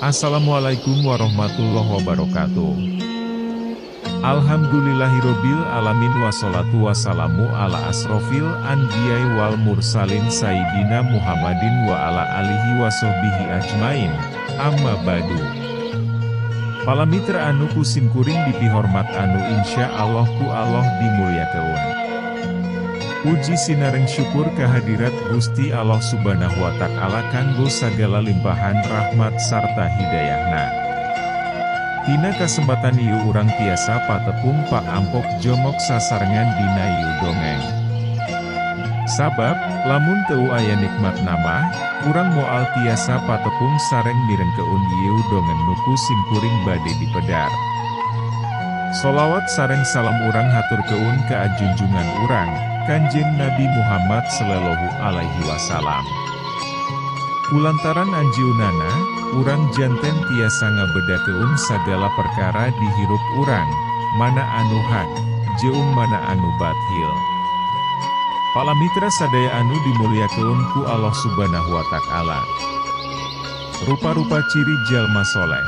Assalamualaikum warahmatullahi wabarakatuh. Alhamdulillahirobbil alamin wassalatu wassalamu ala asrofil anbiya'i wal mursalin sayyidina Muhammadin wa ala alihi wassohbihi ajmain. Amma badu. Palamitra anu kusim kuring dipihormat anu insya Allah ku Allah dimuliakeun. Puji sinareng syukur kehadirat Gusti Allah Subhanahu wa Ta'ala kanggo sagala limpahan rahmat sarta hidayahna. Tina kasempatan ieu urang tiasa patepung Pak Ampok jomok sasarengan dina ieu dongeng. Sabab, lamun teu aya nikmat nama, urang moal tiasa patepung sareng mirengkeun ieu dongeng nuku simkuring bade dipedar. Sholawat sareng salam urang haturkeun ka junjungan urang, Kanjeng Nabi Muhammad sallallahu alaihi wasallam. Kulantaran anjeunana, urang janten tiasa ngabedakeun sagala perkara di hirup urang, mana anu hak, jeung mana anu bathil. Palamitra sadaya anu dimuliakeun ku Allah Subhanahu wa Ta'ala. Rupa-rupa ciri jalma soleh.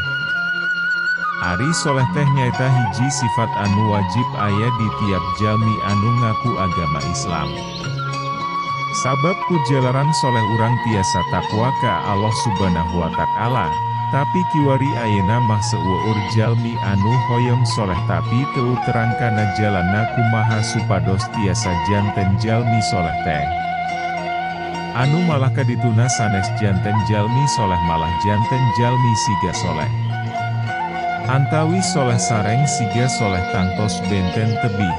Ari soleh teh nyaeta hiji sifat anu wajib aya di tiap jalmi anu ngaku agama Islam. Sabab ku jalaran soleh urang tiasa takwa ka Allah Subhanahu wa Ta'ala, tapi kiwari ayeuna mah seueur jalmi anu hoyong soleh tapi teu terang kana jalanna kumaha supados tiasa janten jalmi soleh teh. Anu malah kadituna sanes janten jalmi soleh malah janten jalmi siga soleh. Antawi soleh sareng siga soleh tangtos benten tebih.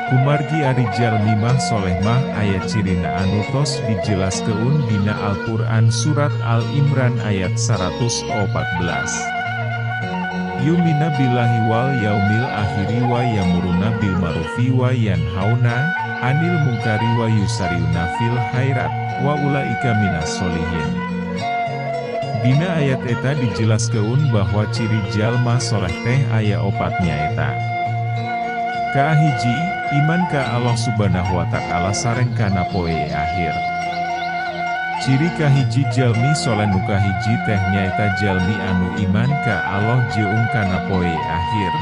Kumargi ari jalmi mah soleh mah aya cirina anu tos dijelaskeun dina Al-Qur'an surat Al-Imran ayat 114. Yumina billahi wal yaumil akhiri wa yamuruna bil ma'rufi wa yanhauna 'anil munkari wa yusariuna fil khairat wa ulaika minas solihin. Dina ayat eta dijelaskeun bahwa ciri jalma soleh teh aya opatnya eta. Kahiji, iman ka Allah Subhanahu wa Ta'ala sareng kana poe akhir. Ciri kahiji jalmi soleh nu kahiji teh nyaeta jalmi anu iman ka Allah jeung kana poe akhir.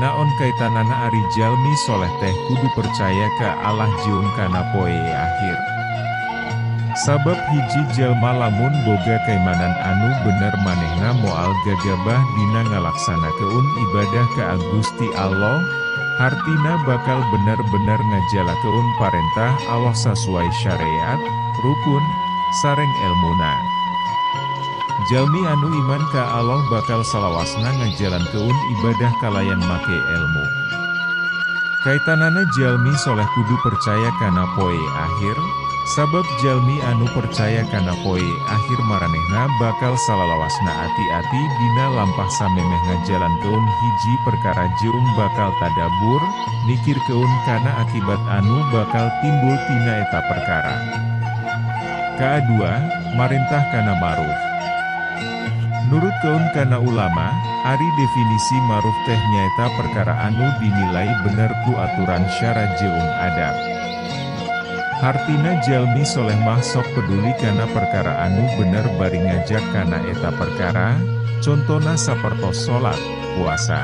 Naon kaitanana ari jalmi soleh teh kudu percaya ka Allah jeung kana poe akhir. Sabab hiji jalma lamun boga kaimanan anu bener manehna moal gagabah dina ngalaksanakeun ibadah ka Gusti Allah, hartina bakal bener-bener ngajalakeun parentah Allah sesuai syariat, rukun, sareng elmuna. Jalmi anu iman ka Allah bakal salawasna ngajalankeun ibadah kalayan make ilmu. Kaitanana jalmi soleh kudu percaya kana poe akhir. Sabab jalmi anu percaya kana poe akhir maranehna bakal salalawasna ati-ati dina lampah samemeh ngajalankeun hiji perkara jeung bakal tadabur, mikirkeun kana akibat anu bakal timbul tina eta perkara. Kadua, marintah kana ma'ruf. Nurutkeun kana ulama, ari definisi ma'ruf teh nyaeta perkara anu dinilai bener ku aturan syara jeung adab. Hartina jalmi soleh mah sok peduli kana perkara anu bener bari ngajak kana eta perkara, contona sapertos salat, puasa.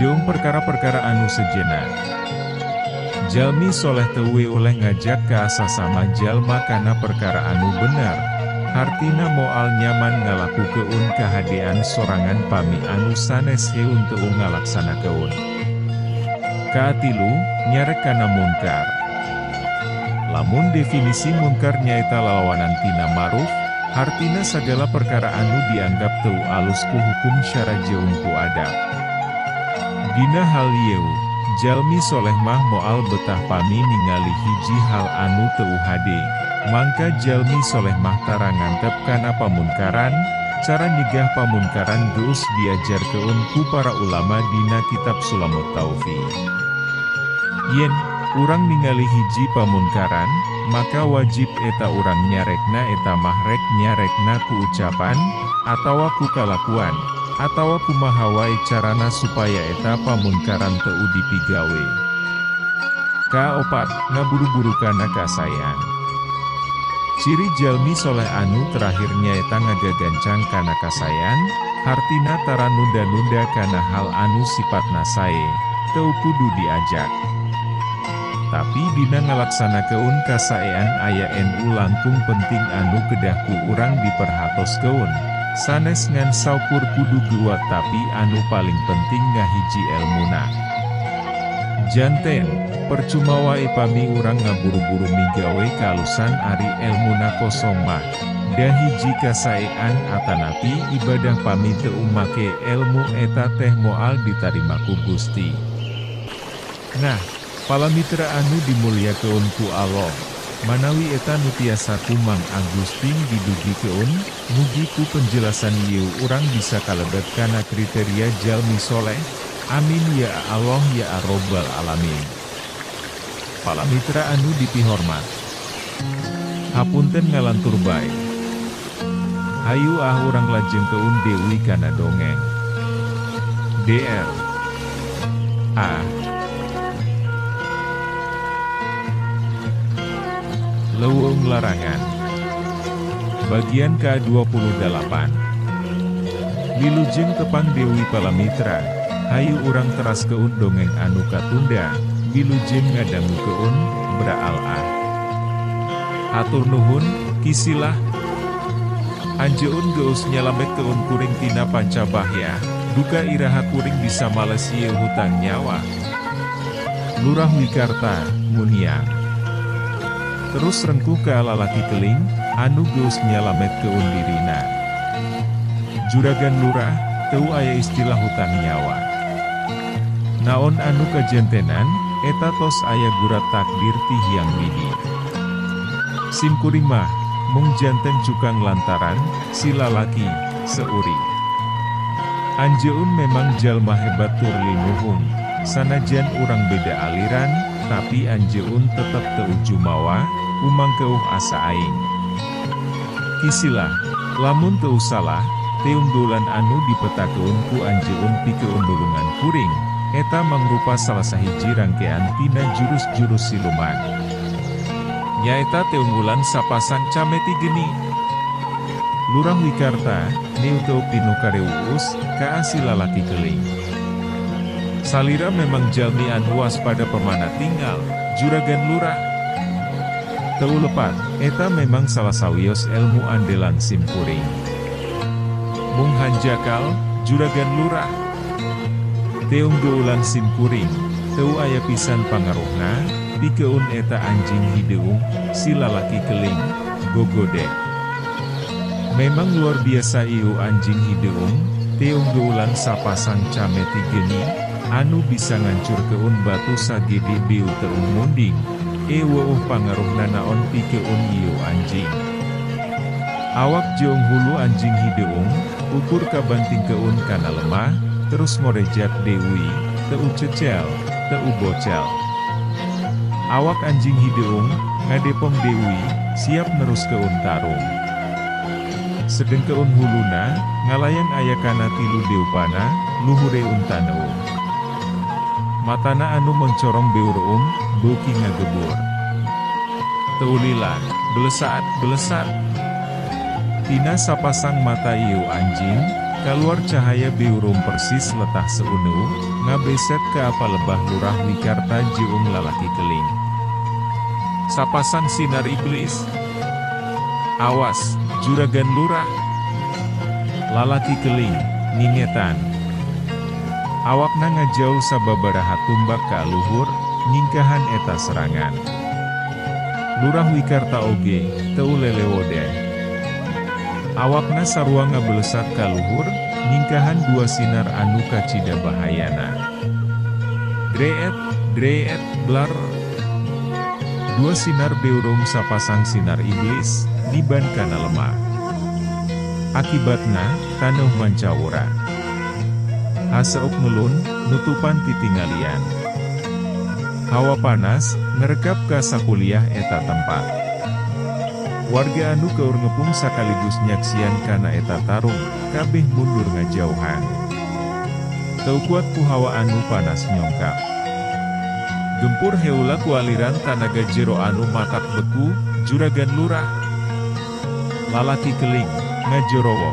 Jeung perkara-perkara anu sejenna. Jalmi soleh teu oleh ngajak ka sasama jalma kana perkara anu bener, hartina moal nyaman ngalakukeun kahadean sorangan pami anu sanes heun teu ngalaksanakeun. Kaatilu, nyarek kana munkar. Lamun definisi munkar nyaeta lalawanan tina ma'ruf, hartina sagala perkara anu dianggap teu alus ku hukum syara jeung ku adab. Dina hal ieu, jalmi soleh mah moal betah pami ningali hiji hal anu teu hade, mangka jalmi soleh mah tara ngantep kana pamunkaran, cara nyegah pamunkaran geus diajarkeun ku para ulama dina kitab Sulamut Taufiq. Yen urang ningali hiji pamunkaran, maka wajib eta urang nyarekna eta mahrek nyarekna ku ucapan, atawa ku kalakuan, atawa kumaha wae carana supaya eta pamunkaran teu dipigawe. Kaopat, ngaburu-buru kana kasayan. Ciri jalmi soleh anu terakhirnya eta ngagagancang kana kasayan, hartina tara nunda-nunda kana hal anu sifatna sae, teu kudu diajak. Tapi dina ngalaksanakeun kasaean aya nu langkung penting anu kedah ku urang diperhatoskeun, sanes ngan saukur kudu guat tapi anu paling penting ngahiji elmuna. Janten, percuma wae pami urang ngaburu-buru migawe kalusan ari elmuna kosong mah, da hiji kasaean atanapi ibadah pami teu make elmu eta teh moal ditarima ku Gusti. Nah, palamitra anu dimulyakeun ku Allah, manawi eta nu tiasa kumang Agustin didugikeun, mugi ku penjelasan ieu urang bisa kalebet kana kriteria jalmi soleh. Amin ya Allah ya Rabbal alamin. Palamitra anu dipihormat, hapunten ngalantur bae. Hayu urang lajeng keun deui kana dongeng. DR A. Leuweung Larangan. Bagian ke-28. Wilujeng tepang Dewi Palamitra, hayu urang teras keun dongeng anu katunda, wilujeng ngadangu keun, bra'al-ah. Hatur nuhun, kisilah. Anjeun geus nyalamet keun kuring tina pancabahya, duka iraha kuring bisa males ieu hutang nyawa. Lurah Wikarta, Muniang. Terus rengkuh ka lalaki keling, anu geus nyalamet keun dirina. Juragan lurah, teu aya istilah hutang nyawa. Naon anu kajentenan, eta tos aya gurat takdir ti Hyang Widi. Sim kuring mah, mung janten cukang lantaran, si lalaki, seuri. Anjeun memang jalma hebat tur linuhung, sanajan urang beda aliran, tapi anjeun tetep teu jumawa, umangkeuh asa aing. Kisilah, lamun teu salah, teunggulan anu dipetakeun ku anjeun pikeun dulungan kuring, eta mangrupa salah sahiji rangkean tina jurus-jurus siluman. Nyaeta teunggulan sapasang cameti geni. Lurah Wikarta, niu teu pinu kareuus, ka si lalaki keling. Salira memang jalmi anu waspada pemana tinggal, juragan lurah. Teu lepat, eta memang salah sawios elmu andelan sim kuring. Mung hanjakal, juragan lurah. Teunggeulan sim kuring, teu aya pisan pangaruhna, pikeun eta anjing hideung, si lalaki keling, gogodek. Memang luar biasa ieu anjing hideung, teunggeulan sapasang cameti geni, anu bisa ngancurkeun batu sagede biu teung munding, weuh pangaruhna naon pikeun ieu anjing. Awak jeung hulu anjing hideung, ukur kabantingkeun kana lemah, terus ngorejat deui, teu cecel, teu bocel. Awak anjing hideung, ngadepong deui, siap neruskeun tarung. Sedengkeun huluna, ngalayang aya kana tilu deupana, luhure untaneung. Matana anu mencorong beureum, beuki ngagebur. Teu lila, belesat. Tina sapasang mata ieu anjing, kaluar cahaya beureum persis letah seuneu, ngabeset ke apa lebah lurah Wikarta jeung lalaki keling. Sapasang sinar iblis. Awas, juragan lurah. Lalaki keling, ngingetan. Awakna ngajauh sababaraha tumbak ka luhur, nyingkahan eta serangan. Lurah Wikarta oge, teu lelewode. Awakna sarua ngabelesat ka luhur, nyingkahan dua sinar anu kacida bahayana. Dreet, blar. Dua sinar beureum sapasang sinar iblis, niban kana lemah. Akibatna, taneuh mancawura. Haseuk ngelun, nutupan titingalian. Hawa panas, ngerekap ka sakuliah eta tempat. Warga anu keur ngepung sakaligus nyaksian kana eta tarung, kabeh mundur ngajauhan. Teu kuat ku hawa anu panas nyongkap. Gempur heula ku aliran tanaga jero anu matak beku, juragan lurah. lalaki keling, ngajorowo.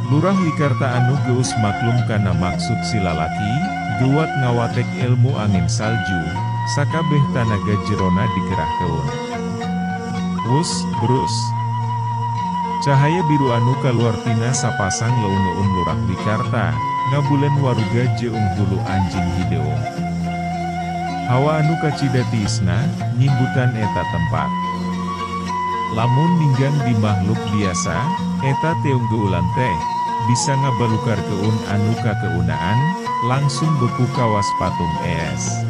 Lurah wikarta anu geus maklum kana maksud si lalaki, gewat ngawatek ilmu angin salju, sakabeh tanaga jerona digerahkeun. Wus, brus. Cahaya biru anu kaluar tina sapasang leun-leun lurah wikarta, ngabulen waruga jeung hulu anjing hideung. Hawa anu kacidatisna, nyimbutan eta tempat. Lamun ninggang di makhluk biasa, eta teung geulan teh, bisa ngabalukar keun anu kakeunaan, langsung beku kawas patung es.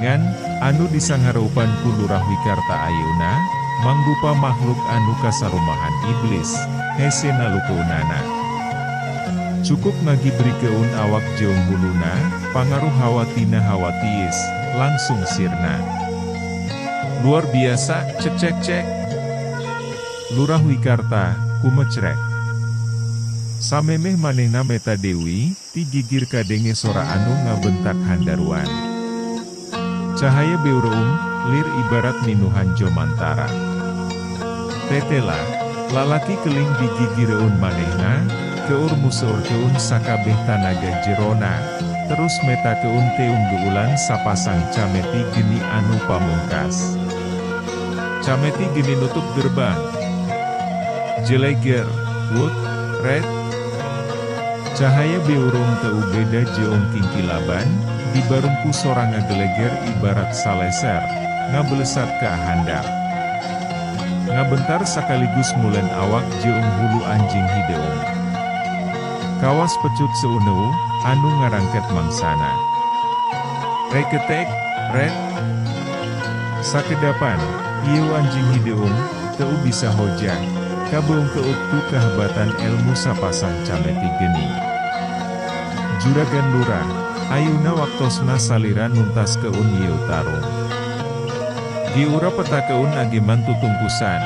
Ngan, anu disangarupan ku lurah wikarta ayeuna, mangrupa makhluk anu kasarumahan iblis, hese nalukeunana. Cukup ngagibri keun awak jeung huluna, pangaruh hawa tina hawa tiis, langsung sirna. Luar biasa, cek. Lurah wikarta, kumecrek. Samemeh manehna meta dewi, ti gigir kadenge sora anu ngabentak handaruan. Cahaya beureum, lir ibarat minuhan jomantara. Tetela, lalaki keling digigireun manehna, keur museur keun sakabeh tanaga jerona, terus meta keun teung geulan sapasang cameti geni anu pamungkas. Cameti geni nutup gerbang. Jeleger, wut, red. Cahaya beureum teu beda jeong kingkilaban, dibarungku sorang ngageleger ibarat saleser, ngabelesat ka handap. Ngabentar sakaligus mulen awak jeung hulu anjing hideung. Kawas pecut seuneu, anu ngarangket mangsana. Reketek, red. Sakedapan, ieu anjing hideung, teu bisa hojang, kabeung keut ku kahabatan ilmu sapasang cameti geni. Juragan lurah, ayuna waktosna salira nuntas keun ieu tarung. Diura peta keun ageman tutungkusan,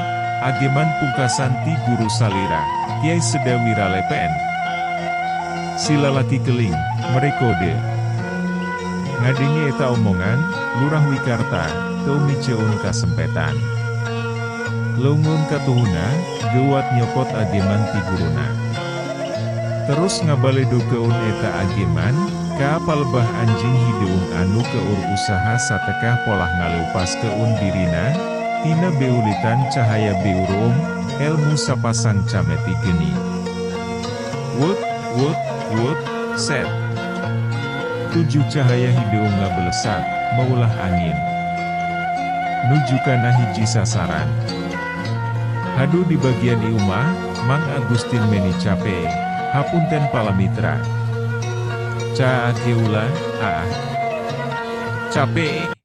ageman pungkasan ti guru salira, Kiai Sedawira Lepen. Si lalaki keling, merekode. Ngadenge eta omongan, lurah wikarta, teu miceun kasempetan. Leungeun katuhuna, gewat nyokot ageman ti guruna. Terus ngabaledo keun eta ageman, ka palebah anjing hideung anu keur usaha satekah polah ngaleupas keun dirina, tina beulitan cahaya beureum, ilmu sapasang cameti geni. Wut, set. 7 cahaya hideung ngabelesat, maulah angin. Nuju kana hiji sasaran. Hadu di bagian iumah, Mang Agustin meni cape, hapunten palamitra. Ca akeula, cape.